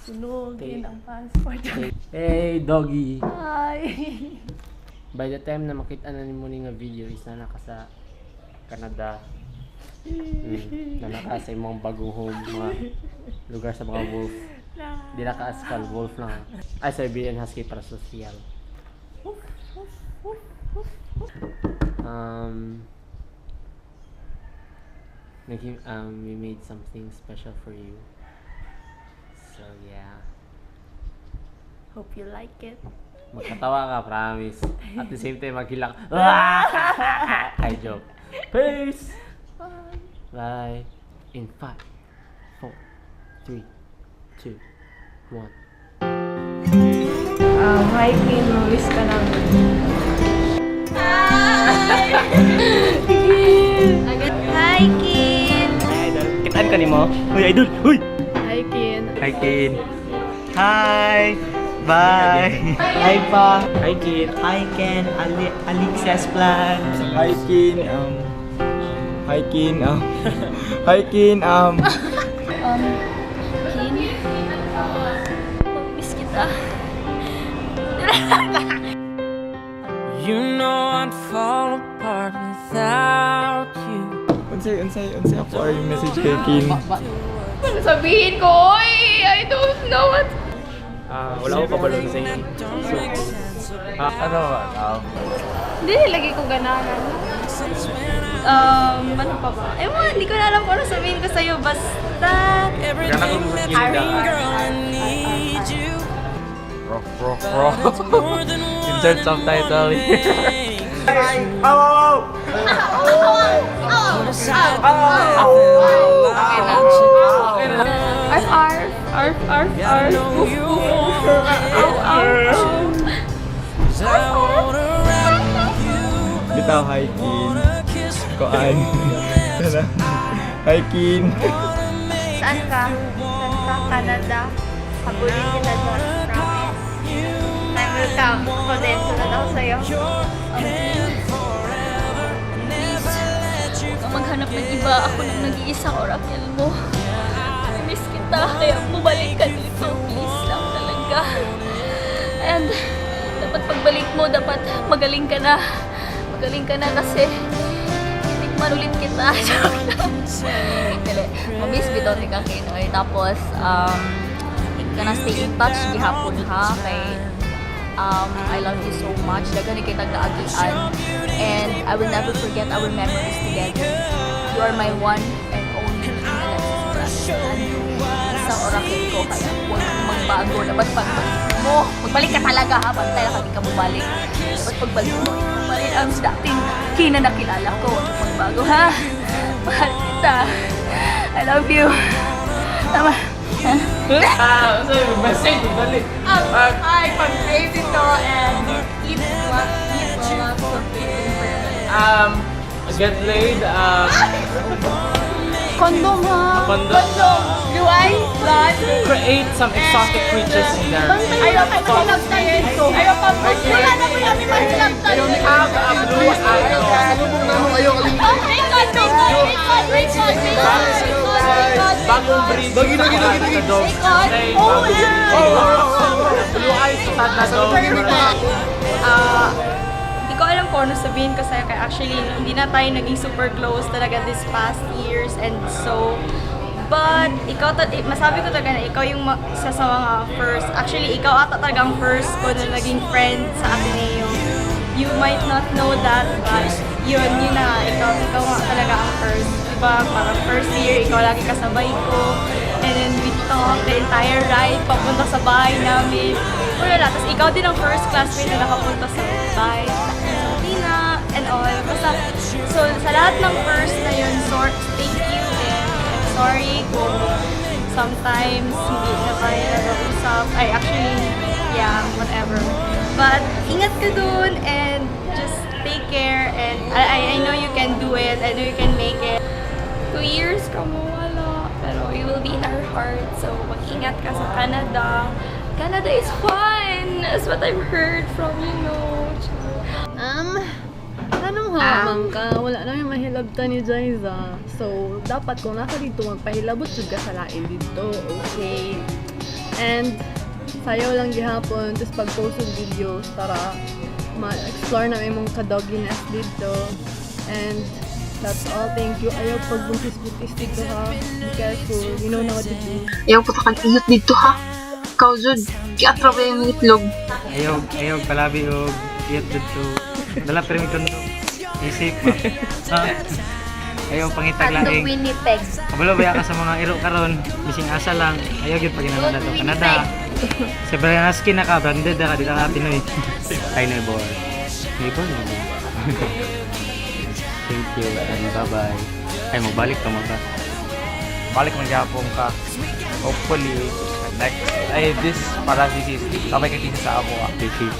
Sunugin ang passport. Hey, doggy! Hi! By the time na makita na ni mo nga video is na naka sa Canada. Na naka sa imong bagong home, mga lugar sa mga wolf. Di naka-askal, wolf lang. Ay, Siberian Husky para social. We made something special for you. So yeah. Hope you like it. Magkatawa ka, promise. At the same time, maghilak. Ay, joke. Peace! Bye. In 5, 4, 3, 2, 1. Hi, Kin. Miss ka namin. Hi, Kin. Hi, idol. Kitaan ka ni mo? Uy, idol! Uy! Hi, Kin. Hi, Kin. Hi! Bye! Hi pa! Hi, Kin. Hi, Ken. Alexa's plan. Hi, Kin. Hi, Kin. Hi, Kin. Kin. Miss kita. You know I'd fall apart without you. Unsay ako ay message kay Kin. Ano sabihin ko? Oy, I don't know what. Wala ko kabalo sa inyo. Ano ba? Hindi, lagi ko ganahan. Ano pa ba? Ewan, hindi ko na alam kung ano sabihin ko sa'yo. Basta... Gana ko sa Kin I need you. Insert subtitle. Bitaw, hi, Kin. Koan. Hi, Kin. Saan ka? Canada. Habulin kita doon. Promise. I will come. Ako din. Sunod ako sa'yo. Please. Huwag kang maghanap ng iba. Ako nang nag-iisang orakel mo. Miss kita. Kaya bumalik ka dito. Please lang talaga. And dapat pagbalik mo, dapat magaling ka na. Magaling ka na kasi tikman ulit kita. Joke lang. Dali. Mamiss bitaw ni kang Kinoy. Tapos, kana stay in touch gihapon ha kay I love you so much. Dagan ni kay tagdaagian and I will never forget our memories together. You are my one and only isang orakel ko kaya huwag kang magbago. Dapat pagbalik mo. Magbalik ka talaga ha. Bantay na kami ka bumalik. Dapat pagbalik mo. Balik ang dating Kina na kilala ko. Huwag kang magbago ha. Mahal kita. I love you. Tama. Message, balik. I pag-crave ito and eat lots of food. Get laid, Condom ha? Condom. Do I? Blood? create some exotic creatures in there. Ayaw pa masilagtan dito. Ayaw pa wala na mo namin masilagtan. Have a blue eye. May condom ha? May condom. Bagong breed. Doggy. Blue eyes, sad na dog. Hindi ko alam kung ano sabihin ko sa'yo kaya actually hindi na tayo naging super close talaga this past years and so but ikaw masabi ko talaga na ikaw yung isa sa mga first actually ikaw ata talaga ang first ko na naging friend sa Ateneo. You might not know that but yun na ikaw nga talaga ang first diba parang first year ikaw lagi kasabay ko and then we talk the entire ride papunta sa bahay namin wala na tapos ikaw din ang first classmate na nakapunta sa bahay and all. Basta, so sa lahat ng first na yun, thank you and I'm sorry kung sometimes hindi na tayo nag-uusap. Actually, yeah, whatever. But ingat ka dun and just take care and I know you can do it. I know you can make it. 2 years ka mo, wala. Pero you will be in our heart. So mag-ingat ka sa Canada. Canada is fun! That's what I've heard from, Anong hamang ka? Wala namin mahilabta ni Jaiza. So, dapat kung naka dito, magpahilabot jud ka sa lain dito. Okay? And, sayaw lang gihapon. Tapos pag-post yung videos para ma-explore na mong kadogginess dito. And, that's all. Thank you. Ayaw pagbuntis-buntis dito ha. Be careful. You know na what to do. Ayaw po ta iyot dito ha. Ikaw jud, kiatra ba yung itlog? Ayaw palabi og iyot dito. Dala pero mi kondo. Isip ma. Ayaw pangitag laing. Winnipeg. Kabalo ba ka sa mga iro karon, bising asa lang. Ayaw gyud pag ginana to Canada. Sa Branaski na ka, branded na ka dito ka Pinoy. Hi, neighbor. Neighbor. Thank you and bye-bye. Ay, magbalik ka mga. Balik man gyapon ka. Hopefully next this para this sabay ka kita sa amo. This is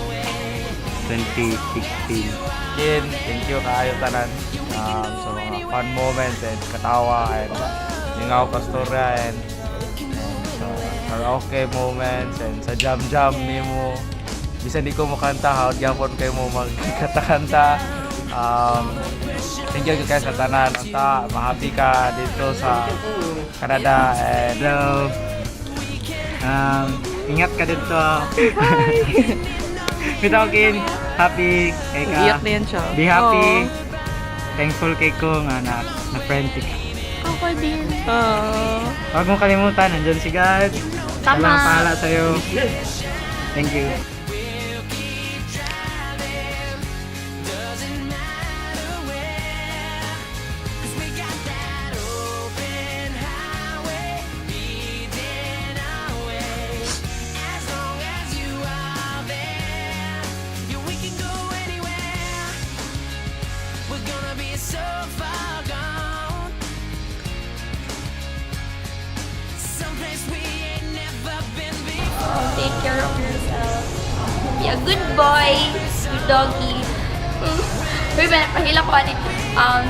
2016. Again, thank you kaayo tanan sa mga fun moments and katawa and lingaw ka storya and sa karaoke moments and sa jam-jam nimo. Bisan di ko makanta, hawad gyapon kay mo magkanta-kanta. Thank you guys sa tanan. Unta, ma-happy ka dito sa Canada and ingat ka dito. Bitaw-kin, happy kay ka. Iyak na yan siya. Be happy. Thankful kay ko nga na-friend ka. Ako din. Huwag mong kalimutan, nandyan si God. Tama. Walang pahala sa'yo. Thank you. So far gone, someplace we ain't never been before. Take care of yourself. Be a good boy. Good doggy. Uy, pahila ko ani.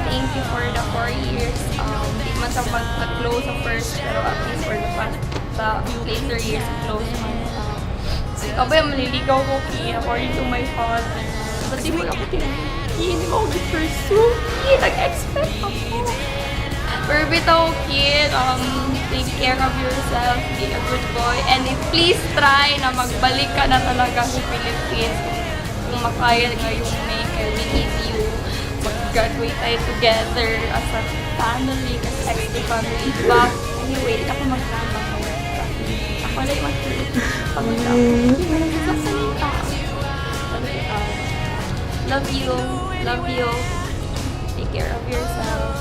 Thank you for the 4 years. Di man sa mag-close sa first, pero at least for the past, sa later years, close man. Ikaw ba yung maliligaw ko, Ki, according to my father. Ba't di mo lang ako hindi mo ako pursue, Ki. Nag-expect ako. Pero bitaw, kid, take care of yourself, be a good boy, and please try na magbalik ka na talaga sa Philippines. Kung makaya nga yung make, we need you. Mag-graduate tayo together as a family, kasi extra family. But anyway, ako magkama ko. Ako lang mag-pagkama. Sasalita. Love you. Love you. Take care of yourself.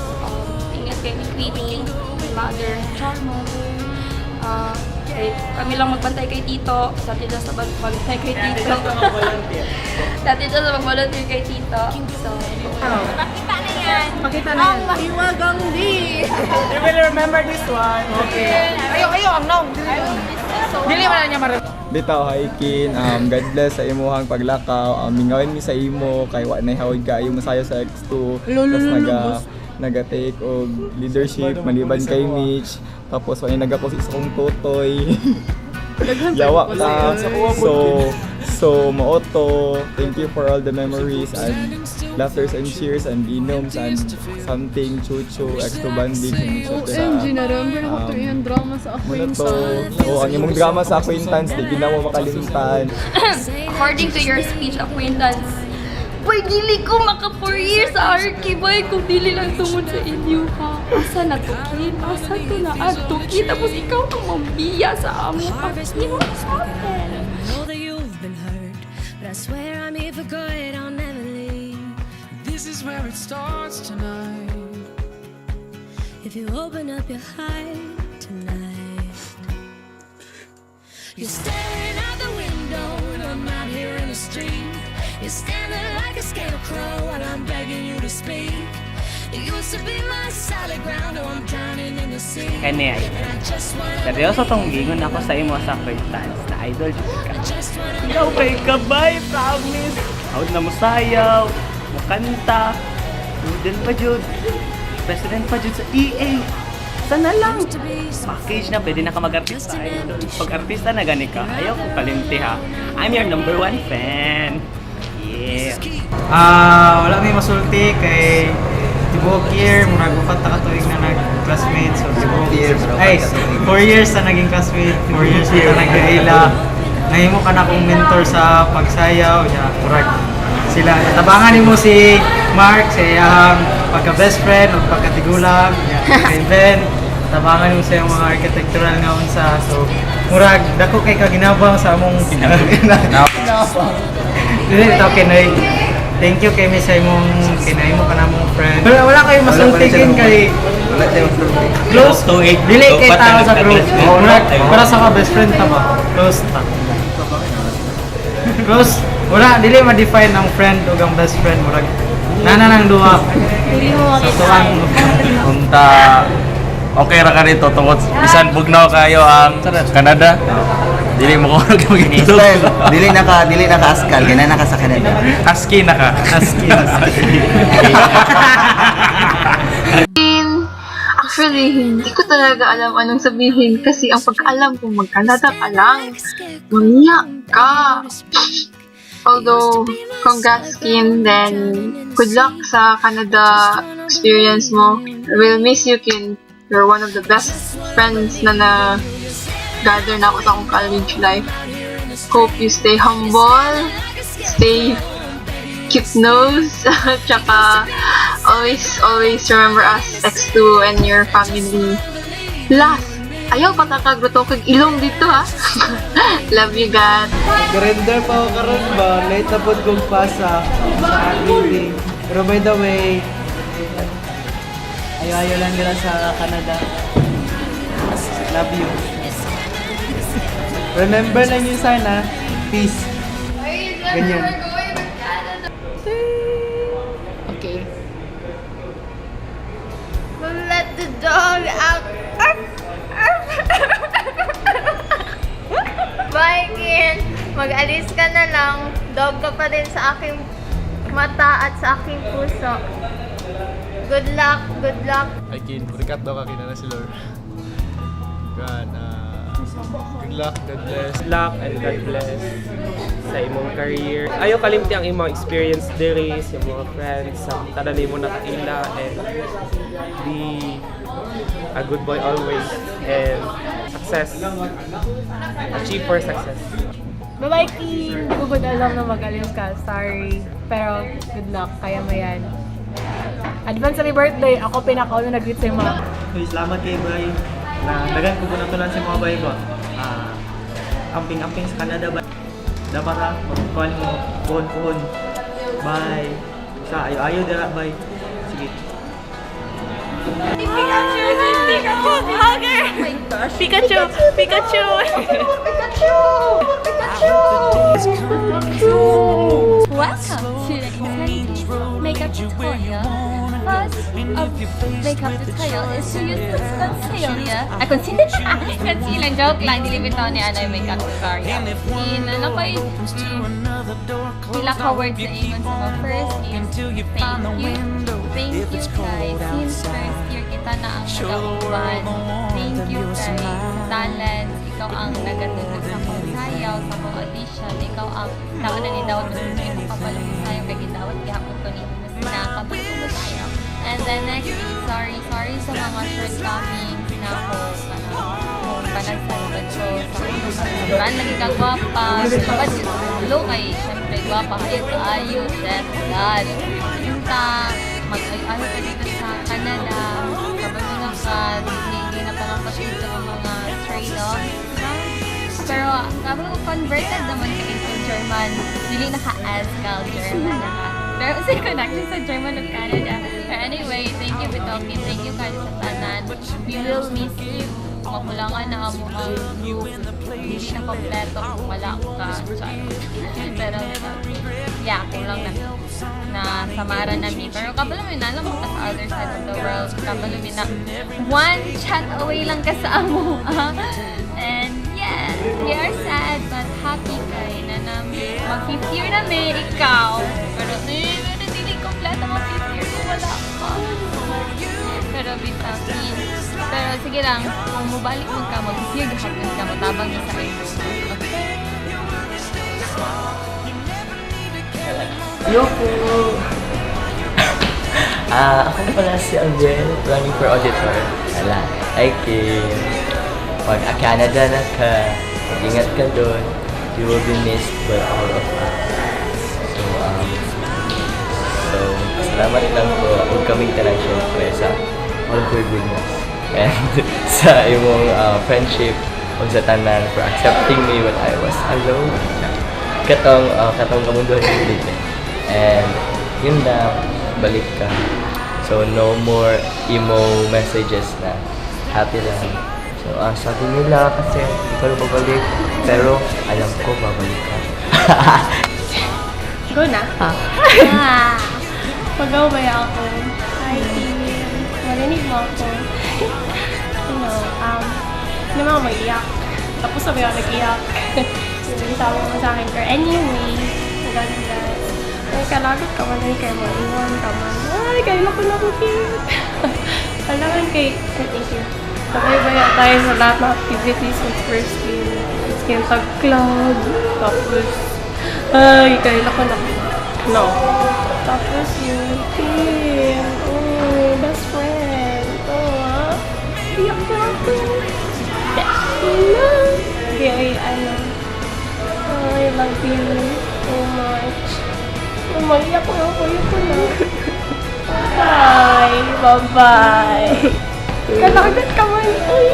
Ingat kayo ni Queenie, my mother, char mother. Kami lang magbantay kay Tito. Dati dyan sa magbantay kay Tito. Dati dyan sa mag-volunteer kay Tito. So, makita na yan. Makita na yan. Ang mahiwagang di. You will remember this one. Okay. Ayo, ang nong. Dili man na niya maraming. Bitaw hiking, God bless sa imuhang paglakaw. Mingawin mi sa imo kay wa nay hawid kaayo masayo sa X2. Tapos naga-take og leadership maliban kay Mitch. Tapos wala nagapost isa kong totoy. Yawa ka. So mooto. Thank you for all the memories and laughters and cheers and inoms and something chuchu extra banding. OMG, na-remember na ko yung drama sa Muna acquaintance. to. Ang imong drama sa acquaintance, di ginawa makalimutan. According to your speech acquaintance, boy, dili ko maka 4 years sa Arky, boy, kung dili lang tungod sa inyo ha. Asa na to, Kid? Asa to na ato, Kid? Tapos ikaw ang mambiya sa amo ka. Hindi mo nasabi. Know that you've been hurt, but I swear I'm here for good. I'll never leave. This is where it starts tonight. If you open up your heart tonight, you're staring out the window and I'm out here in the street. You're standing like a scarecrow while I'm begging you to speak. You used to be my solid ground, now I'm drowning in the sea. Kani ay. And I just wanna Seryoso tong gingon ako sa imo sa acquaintance na idol jud ka. just wanna Ikaw kay kabay, promise. Hawd na mo sayaw, mo kanta. Student pa jud. President pa jud sa EA. Sana lang. Package na, pwede na ka mag-artista. Pag artista na gani ka, ayaw ko kalimti ha. I'm your #1 fan. Yeah. Wala may masulti kay tibuok year, murag upat na katuig na nag-classmate. So tibuok year, 4 years na naging classmate, 4 years na nag-gaila. Nahimo ka na akong mentor sa pagsayaw, murag sila. Tabangan mo si Mark sa iyang pagka-best friend o pagka-tigulang, kay Ben. Tabangan mo sa iyang mga architectural nga unsa. So murag dako kay kaginabang sa among ginabang. Dili ta kinay. Thank you kay Miss imong kinay mo kana mong friend. Wala kayo masultikin kay Wala tayong fruit. close to it. Dili kay tao sa group. Murag para sa ka best friend ta ba? Close ta. Close. Wala dili ma-define ang friend ug ang best friend murag nana nang duha. Dili mo Sa makita. tuwang Unta, okay ra ka rito tungod bisan bugnaw kayo ang Canada. Dili mo ko magitulog. Dili naka askal, kaya naka sa Canada. Husky na ka. husky. Actually, hindi ko talaga alam anong sabihin kasi ang pagkaalam ko mag-Canada ka lang, mamiyak ka. Although, congrats Kim, then good luck sa Canada experience mo. We'll miss you, Kim. You're one of the best friends na gather na ako sa akong college life. Hope you stay humble, stay cute nose, tsaka always remember us, X2 and your family. Last, ayaw patakagluto kag ilong dito ha. Love you, God. Surrender pa ako karon ba? Late na po kong pasa sa meeting. Pero by the way, ayaw lang nila sa Canada. Love you. Remember lang yun sana. Peace. Ganyan. Okay. Let the dog out. Bye, Kin. Mag-alis ka na lang. Dog ka pa din sa aking mata at sa aking puso. Good luck, good luck. Ay kin, burikat daw ka kinana si Lord. God, good luck, God bless. Good luck and God bless sa imong career. Ayaw kalimti ang imong experience diri sa mga friends, sa tanan mo nakaila, and be a good boy always, and success. Achieve for success. Bye-bye, Kim! Hindi ko alam na mag-alis ka. Sorry. Pero, good luck. Kaya mo yan. Advance happy birthday! Ako pinakauna nag-greet sa'yo, ma. Uy, salamat kay Bay. Na dagan ko po natulan sa mga bay ko. Amping-amping sa Canada ba? Dapat ha, magkuhan mo, puhon-puhon. Bye. Sa ayo-ayo dira, bye. Sige. Pikachu! Pikachu! Hugger! Oh my gosh! Pikachu! Pikachu! Welcome to the Infinity Makeup Tutorial. First of makeup tutorial is to use this concealer. Concealer, joke lang, dilipit ako ni Ana yung makeup tutorial. Ano ko yung pila ka words na ingon sa mga first is thank you. Thank you guys. Since first year kita na ang nag-uban. Thank you guys. Talent. Ikaw ang nagatulog sa kong sayaw, sa kong audition. Ikaw ang tao na ni Dawat na sa imong kapalong sayaw. Kaya gidawat gihapon ko ni na kapalong sayaw. And then next is sorry sa mga shortcomings na ako. Kung panagsalubad ko sa sobrang lagi kang gwapa. Kapag low kay, syempre gwapa kayo sa ayos. That's God. Punta, mag-ayo ka dito sa Canada. Kabalingan ka, hindi na parang pa-shoot sa mga trade-offs. Pero kapag ko converted naman ka into German, hindi naka-ASCAL German na ka. Pero kasi connection sa German of Canada. But anyway, thank you Bitolkin. Thank you kayo sa tanan. We will miss you. Makulangan na mo ang group. Hindi siya kompleto kung wala ka. Pero yeah, kulang na samaran namin. Pero kabalumin na lang mo ka sa other side of the world. Kabalumin na one chat away lang ka sa amo. And yeah, we are sad but happy kay na mag-5th year na may ikaw. Pero hindi kompleto mag-5th year kung wala ka. Pero bitangin. Pero sige lang, kung mabalik mo ka, mag-year gahapon ka, matabang sa iyo. Okay? Hello po! Ako pala si Alvin, running for auditor. Wala, I Kim. Pag Canada na ka, mag-ingat ka doon. You will be missed by all of us. So, salamat lang po. Huwag kaming talang syempre sa all of your goodness. And sa imong friendship, ug sa tanan for accepting me when I was alone. Katong kamunduhan ko dito. And yun na, balik ka. So no more emo messages na happy lang. So sabi nila kasi hindi ka rin babalik, pero alam ko babalik ka. Go na? Mag-away ako. Hi, team. Marinig mo ako. Hindi mo ako mag-iyak. Tapos sabi ako nag-iyak. Yung sabi mo sa akin, anyway, maganda. Ay, kalagot ka man, ay kayo mo, iwan ka man. Ay, kayo lako na ko, cute. Alam kay, thank you. Sabay-baya tayo sa lahat ng activities with first game. First game sa club. Tapos, ay, kayo lako na ko. No. Tapos yun, team. Oh, best friend. Oh, iyak na ako. Best friend. Okay, I love you so much. Umayak ko na. Bye-bye. Kalagat ka man. Uy.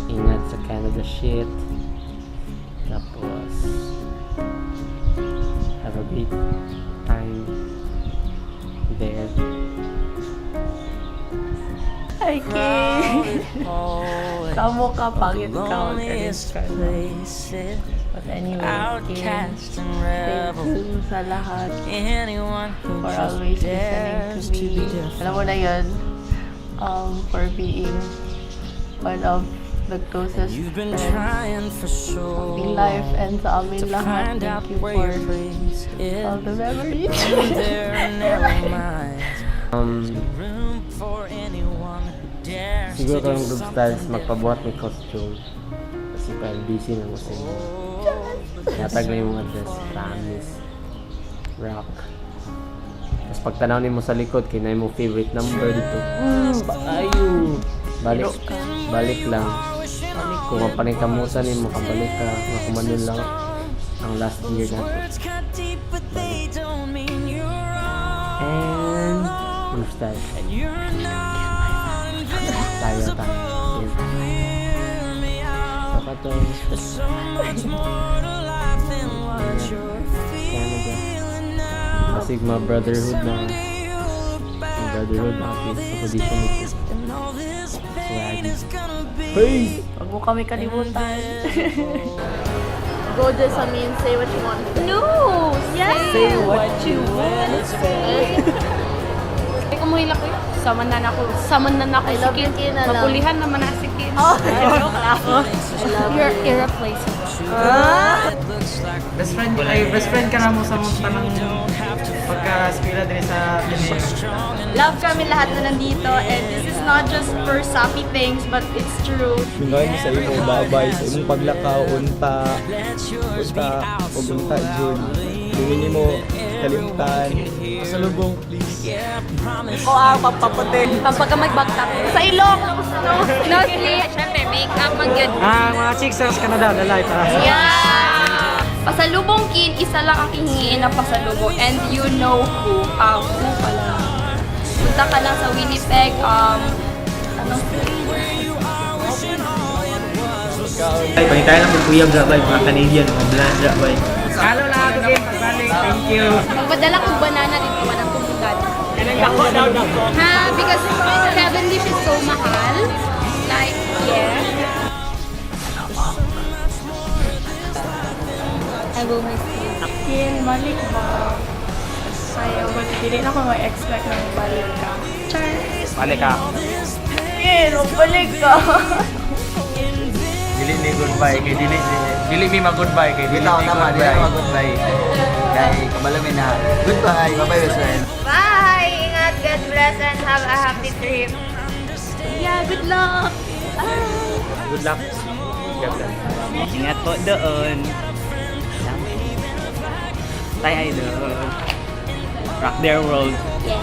Ingat sa Canada shit. Tapos have a great time there. Okay. Kamu ka, pangit ka, But anyway, thank you sa lahat for always listening to me. Alam mo na yun, for being one of the closest friends in life and sa amin lahat. Thank you for all the memories. Siguro kung group styles magpabuhat may costume kasi parang busy na mo sa inyo. Natag na yung mga dress, promise, rock. Tapos pag tanawin mo sa likod, kinay mo favorite number dito. Bakayo! Balik lang. Kung mapanikamusan mo, makabalik ka, makumanon lang ang last year natin. And group styles. Tayo. Saka to Canada. Sigma Brotherhood na artist sa position nito. Swaggy. Hey! Huwag mo kami kalimutan. Go just, say what you want. No! Yes! Say what you want to say. Ikaw mo hila ko yun. Saman na ako si Kim. Mapulihan naman na si Kim. You're irreplaceable. Best friend ka na mo sa mga tanang pagka-eskwela din sa Ateneo. Love kami lahat na nandito, and this is not just for sappy things, but it's true. Mingayon mo sa imo babay, sa imong paglakaw, unta, Jun. Hindi mo kalimutan. Pasalubong, please. Pampaputi. Pagka magbagtak. Sa ilong! No sleep. Siyempre, make-up man yun. Mga Chicks Canada, the life. Yeah! Pasalubong kin, isa lang ang hihingiin na pasalubong, and you know who. Who pala. Punta ka lang sa Winnipeg, Panitayan lang po yung gabay, mga Canadian, mga bland gabay. Halo lahat, okay, pagbalik, thank you. Magpadala kong banana dito, walang tumugan. Ha? Because 7 leaf is so mahal. Like, yeah. I will miss you. Kin, balik ba? Ayaw, but hindi na ako ma-expect na balik ka. Char! Balik ka. Sige, balik ka. Dili mi goodbye kay dili mi mag-goodbye kay dili mi goodbye. Kay kabalo mi na. Goodbye. Bye-bye, best friend. Bye! Ingat, God bless, and have a happy trip. Yeah, good luck! Good luck. God bless. Ingat po doon. Tay idol. Rock their world. Yeah.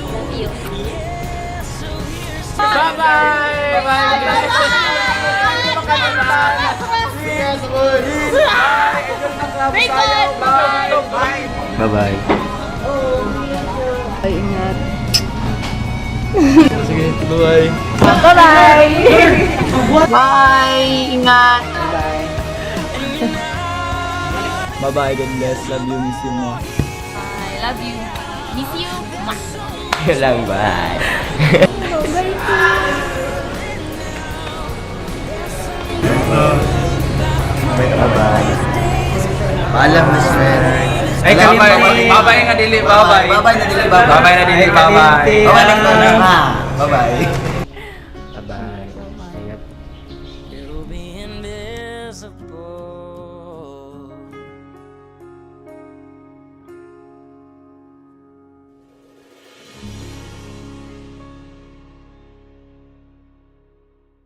Love you. Bye-bye. Bye-bye. Ay, ingat. Sige, bye. Bye! Ingat! Bye-bye, God bless. Love you, miss you mo. I love you. Miss you. Yun lang, bye. Bye-bye. Paalam, best friend. Ay, babay nga dili, babay. Babay na dili, babay. Babay na dili, babay. Babay lang to na. Bye-bye. Bye-bye. Ingat. It'll be invisible.